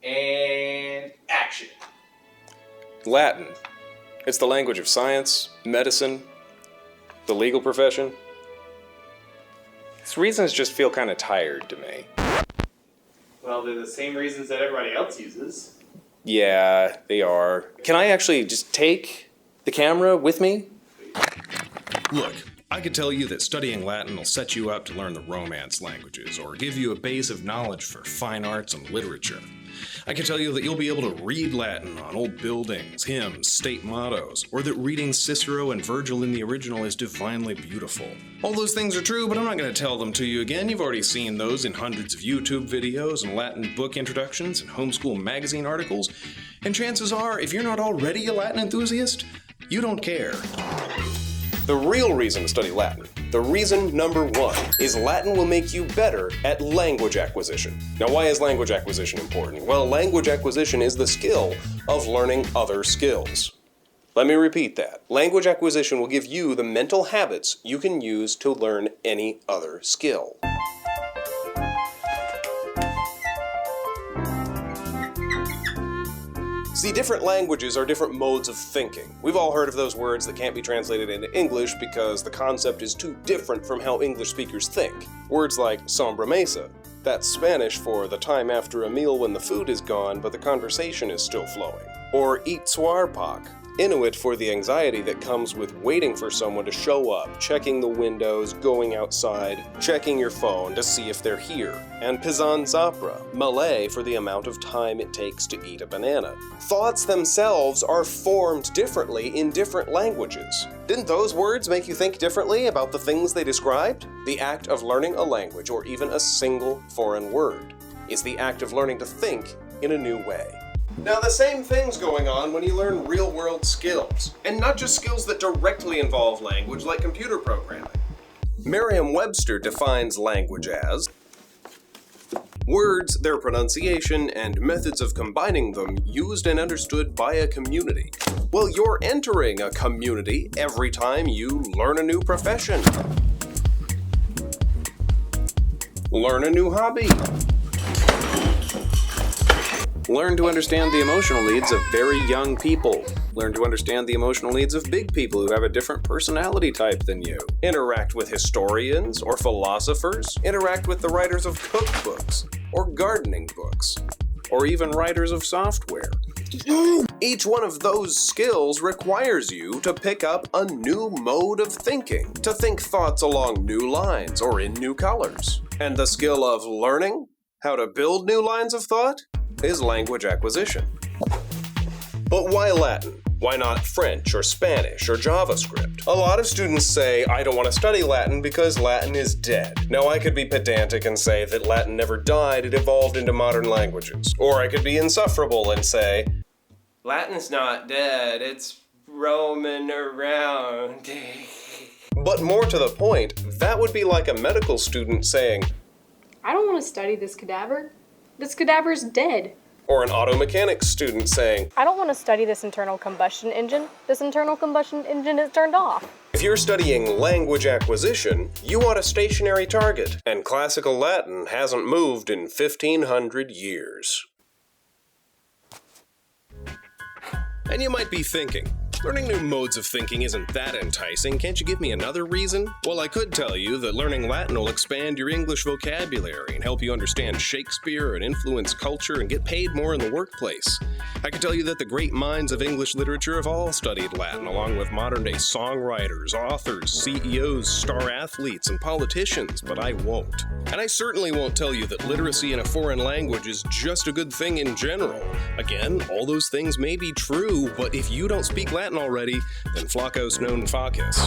And action. Latin. It's the language of science, medicine, the legal profession. These reasons just feel kind of tired to me. Well, they're the same reasons that everybody else uses. Yeah, they are. Can I actually just take the camera with me? Look, I could tell you that studying Latin will set you up to learn the Romance languages, or give you a base of knowledge for fine arts and literature. I can tell you that you'll be able to read Latin on old buildings, hymns, state mottos, or that reading Cicero and Virgil in the original is divinely beautiful. All those things are true, but I'm not going to tell them to you again. You've already seen those in hundreds of YouTube videos and Latin book introductions and homeschool magazine articles. And chances are, if you're not already a Latin enthusiast, you don't care. The real reason to study Latin, the reason number one, is Latin will make you better at language acquisition. Now, why is language acquisition important? Well, language acquisition is the skill of learning other skills. Let me repeat that. Language acquisition will give you the mental habits you can use to learn any other skill. See, different languages are different modes of thinking. We've all heard of those words that can't be translated into English because the concept is too different from how English speakers think. Words like sobremesa. That's Spanish for the time after a meal when the food is gone but the conversation is still flowing. Or itzuarpak. Inuit for the anxiety that comes with waiting for someone to show up, checking the windows, going outside, checking your phone to see if they're here. And Pizan Zapra, Malay for the amount of time it takes to eat a banana. Thoughts themselves are formed differently in different languages. Didn't those words make you think differently about the things they described? The act of learning a language, or even a single foreign word, is the act of learning to think in a new way. Now, the same thing's going on when you learn real-world skills, and not just skills that directly involve language like computer programming. Merriam-Webster defines language as words, their pronunciation, and methods of combining them used and understood by a community. Well, you're entering a community every time you learn a new profession, learn a new hobby, learn to understand the emotional needs of very young people. Learn to understand the emotional needs of big people who have a different personality type than you. Interact with historians or philosophers. Interact with the writers of cookbooks or gardening books, or even writers of software. Each one of those skills requires you to pick up a new mode of thinking, to think thoughts along new lines or in new colors. And the skill of learning how to build new lines of thought is language acquisition. But why Latin? Why not French or Spanish or JavaScript? A lot of students say, I don't want to study Latin because Latin is dead. Now, I could be pedantic and say that Latin never died, it evolved into modern languages. Or I could be insufferable and say, Latin's not dead, it's roaming around. But more to the point, that would be like a medical student saying, I don't want to study this cadaver. This cadaver's dead. Or an auto mechanics student saying, I don't want to study this internal combustion engine. This internal combustion engine is turned off. If you're studying language acquisition, you want a stationary target, and classical Latin hasn't moved in 1,500 years. And you might be thinking, learning new modes of thinking isn't that enticing. Can't you give me another reason? Well, I could tell you that learning Latin will expand your English vocabulary and help you understand Shakespeare and influence culture and get paid more in the workplace. I could tell you that the great minds of English literature have all studied Latin, along with modern-day songwriters, authors, CEOs, star athletes, and politicians, but I won't. And I certainly won't tell you that literacy in a foreign language is just a good thing in general. Again, all those things may be true, but if you don't speak Latin already, then flacos non facus.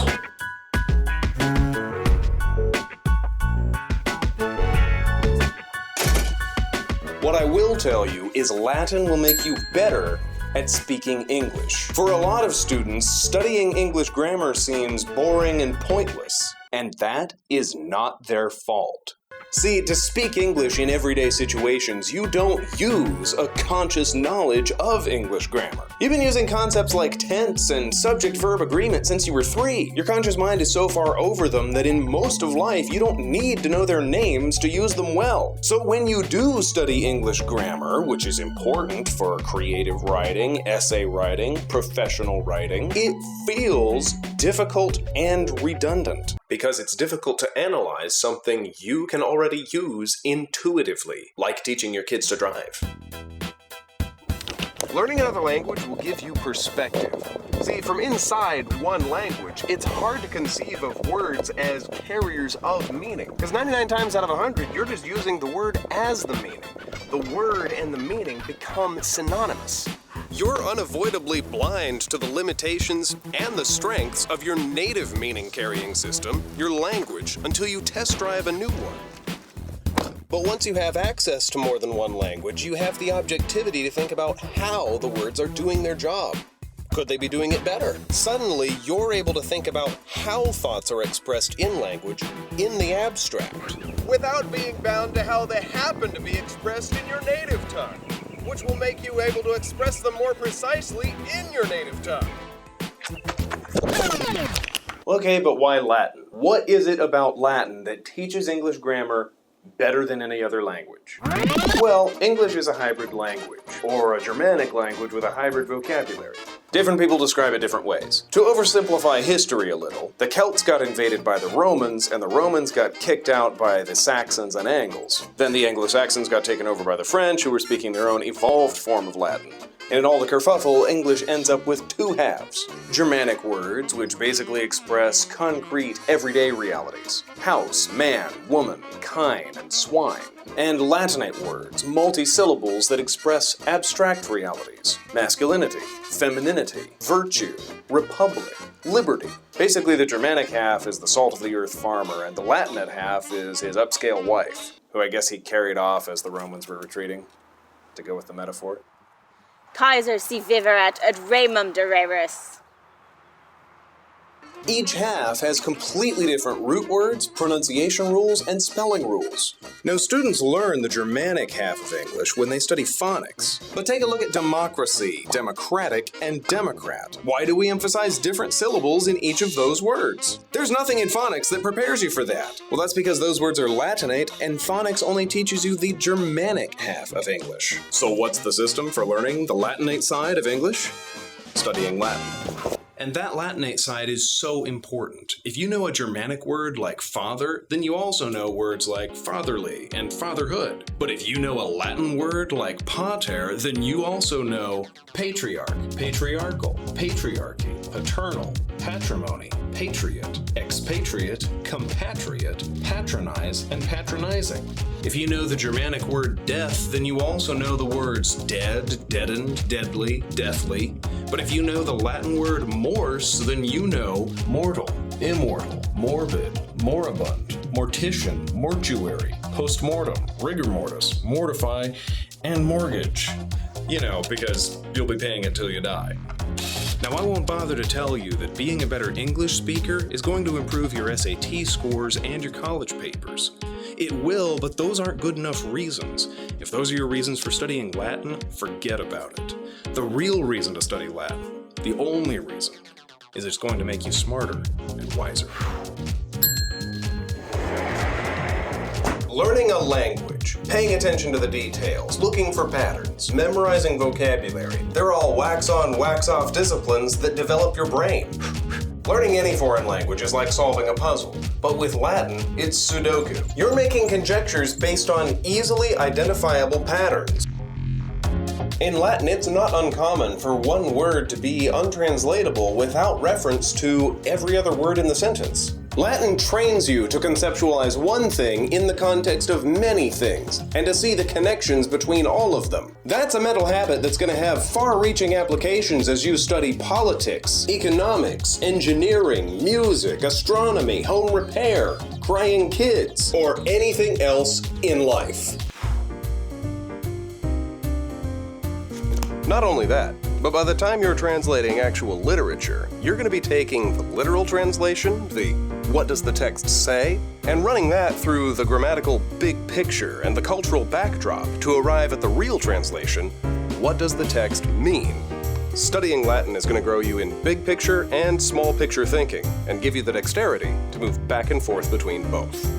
What I will tell you is Latin will make you better at speaking English. For a lot of students, studying English grammar seems boring and pointless, and that is not their fault. See, to speak English in everyday situations, you don't use a conscious knowledge of English grammar. You've been using concepts like tense and subject-verb agreement since you were 3. Your conscious mind is so far over them that in most of life, you don't need to know their names to use them well. So when you do study English grammar, which is important for creative writing, essay writing, professional writing, it feels difficult and redundant because it's difficult to analyze something you can already use intuitively, like teaching your kids to drive. Learning another language will give you perspective. See, from inside one language, it's hard to conceive of words as carriers of meaning. Because 99 times out of 100, you're just using the word as the meaning. The word and the meaning become synonymous. You're unavoidably blind to the limitations and the strengths of your native meaning-carrying system, your language, until you test drive a new one. But once you have access to more than one language, you have the objectivity to think about how the words are doing their job. Could they be doing it better? Suddenly, you're able to think about how thoughts are expressed in language in the abstract, without being bound to how they happen to be expressed in your native tongue, which will make you able to express them more precisely in your native tongue. Okay, but why Latin? What is it about Latin that teaches English grammar better than any other language? Well, English is a hybrid language, or a Germanic language with a hybrid vocabulary. Different people describe it different ways. To oversimplify history a little, the Celts got invaded by the Romans, and the Romans got kicked out by the Saxons and Angles. Then the Anglo-Saxons got taken over by the French, who were speaking their own evolved form of Latin. And in all the kerfuffle, English ends up with 2 halves. Germanic words, which basically express concrete, everyday realities. House, man, woman, kine, and swine. And Latinate words, multi-syllables that express abstract realities. Masculinity, femininity, virtue, republic, liberty. Basically, the Germanic half is the salt-of-the-earth farmer, and the Latinate half is his upscale wife, who I guess he carried off as the Romans were retreating, to go with the metaphor. Kaiser si viverat ad remum dereris. Each half has completely different root words, pronunciation rules, and spelling rules. Now, students learn the Germanic half of English when they study phonics. But take a look at democracy, democratic, and democrat. Why do we emphasize different syllables in each of those words? There's nothing in phonics that prepares you for that. Well, that's because those words are Latinate, and phonics only teaches you the Germanic half of English. So what's the system for learning the Latinate side of English? Studying Latin. And that Latinate side is so important. If you know a Germanic word like father, then you also know words like fatherly and fatherhood. But if you know a Latin word like pater, then you also know patriarch, patriarchal, patriarchy, paternal, patrimony, patriot, expatriate, compatriot, patronize, and patronizing. If you know the Germanic word death, then you also know the words dead, deadened, deadly, deathly. But if you know the Latin word mors, then you know mortal, immortal, morbid, moribund, mortician, mortuary, postmortem, rigor mortis, mortify, and mortgage. You know, because you'll be paying it till you die. Now, I won't bother to tell you that being a better English speaker is going to improve your SAT scores and your college papers. It will, but those aren't good enough reasons. If those are your reasons for studying Latin, forget about it. The real reason to study Latin, the only reason, is it's going to make you smarter and wiser. Learning a language, paying attention to the details, looking for patterns, memorizing vocabulary, they're all wax-on, wax-off disciplines that develop your brain. Learning any foreign language is like solving a puzzle, but with Latin, it's Sudoku. You're making conjectures based on easily identifiable patterns. In Latin, it's not uncommon for one word to be untranslatable without reference to every other word in the sentence. Latin trains you to conceptualize one thing in the context of many things, and to see the connections between all of them. That's a mental habit that's going to have far-reaching applications as you study politics, economics, engineering, music, astronomy, home repair, crying kids, or anything else in life. Not only that, but by the time you're translating actual literature, you're going to be taking the literal translation, the what does the text say, and running that through the grammatical big picture and the cultural backdrop to arrive at the real translation, what does the text mean? Studying Latin is going to grow you in big picture and small picture thinking, and give you the dexterity to move back and forth between both.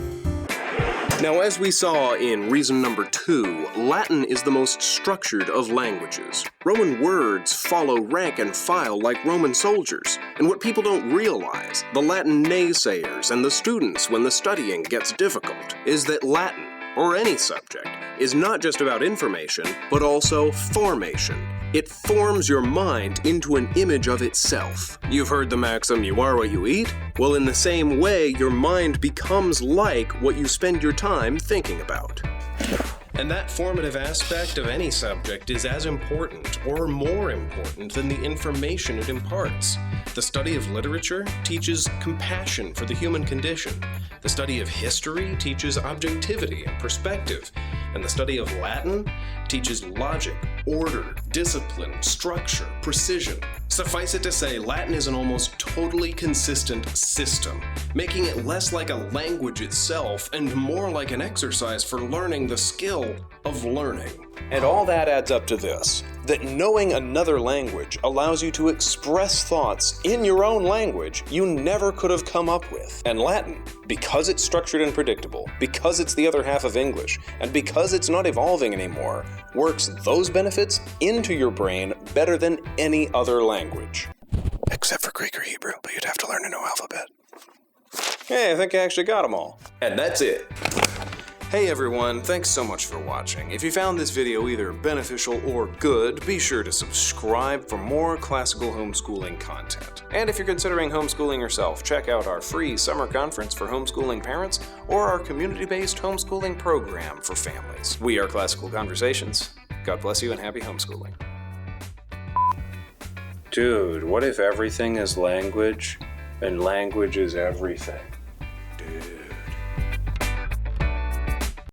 Now, as we saw in reason number 2, Latin is the most structured of languages. Roman words follow rank and file like Roman soldiers. And what people don't realize, the Latin naysayers and the students when the studying gets difficult, is that Latin, or any subject, is not just about information, but also formation. It forms your mind into an image of itself. You've heard the maxim, you are what you eat? Well, in the same way, your mind becomes like what you spend your time thinking about. And that formative aspect of any subject is as important or more important than the information it imparts. The study of literature teaches compassion for the human condition. The study of history teaches objectivity and perspective. And the study of Latin teaches logic, order, discipline, structure, precision. Suffice it to say, Latin is an almost totally consistent system, making it less like a language itself and more like an exercise for learning the skill of learning. And all that adds up to this, that knowing another language allows you to express thoughts in your own language you never could have come up with. And Latin, because it's structured and predictable, because it's the other half of English, and because it's not evolving anymore, works those benefits into your brain better than any other language. Except for Greek or Hebrew, but you'd have to learn a new alphabet. Hey, I think I actually got them all. And that's it. Hey everyone, thanks so much for watching. If you found this video either beneficial or good, be sure to subscribe for more classical homeschooling content. And if you're considering homeschooling yourself, check out our free summer conference for homeschooling parents or our community-based homeschooling program for families. We are Classical Conversations. God bless you and happy homeschooling. Dude, what if everything is language and language is everything?